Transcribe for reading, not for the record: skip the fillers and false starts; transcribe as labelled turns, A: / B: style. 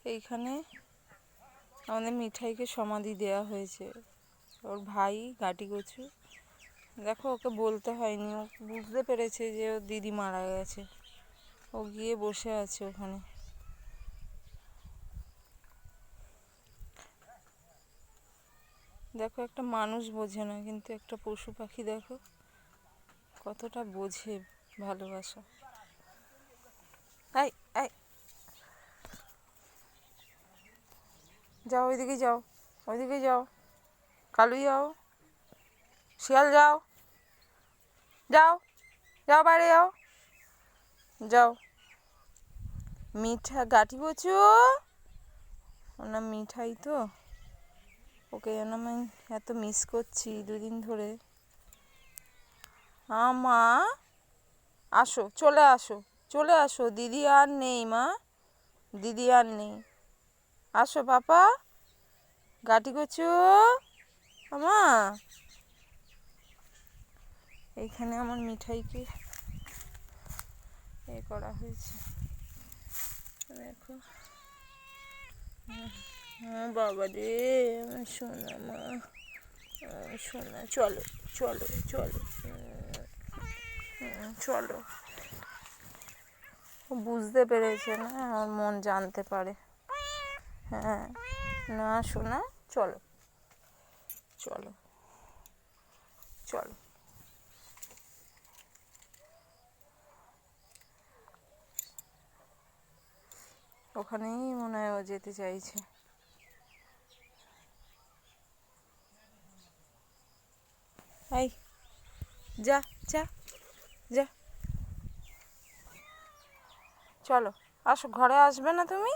A: এইখানে আমাদের মিঠাইকে সমাধি দেওয়া হয়েছে। ওর ভাই গাটি কচু, দেখো ওকে বলতে হয়নি, ও বুঝতে পেরেছে যে ওর দিদি মারা গেছে। ও গিয়ে বসে আছে ওখানে। দেখো একটা মানুষ বোঝে না, কিন্তু একটা পশু পাখি দেখো কতটা বোঝে ভালোবাসা। এই এই যাও, ওইদিকে যাও, ওইদিকে যাও, কালু যাও, শিয়াল যাও, যাও যাও, বাইরে যাও, যাও। মিঠা গাটি কচু, ওর নাম মিঠাই তো, ওকে যেন আমি এত মিস করছি দুদিন ধরে। মা আসো, চলে আসো, চলে আসো, দিদি আর নেই মা, দিদি আর নেই, আসো পাপা, গাটি কচু মা। এইখানে আমার মিঠাইকে এ করা হয়েছে, দেখো। বাবা রে, আমার সোনা মা, সোনা, চলো চলো চলো, চলো। ও বুঝতে পেরেছে না, আমার মন জানতে পারে। হ্যাঁ, না সোনা, চলো চলো চলো। ওখানেই মনে হয় ও যেতে চাইছে। এই যা যা যা, চলো আসো, ঘরে আসবে না তুমি?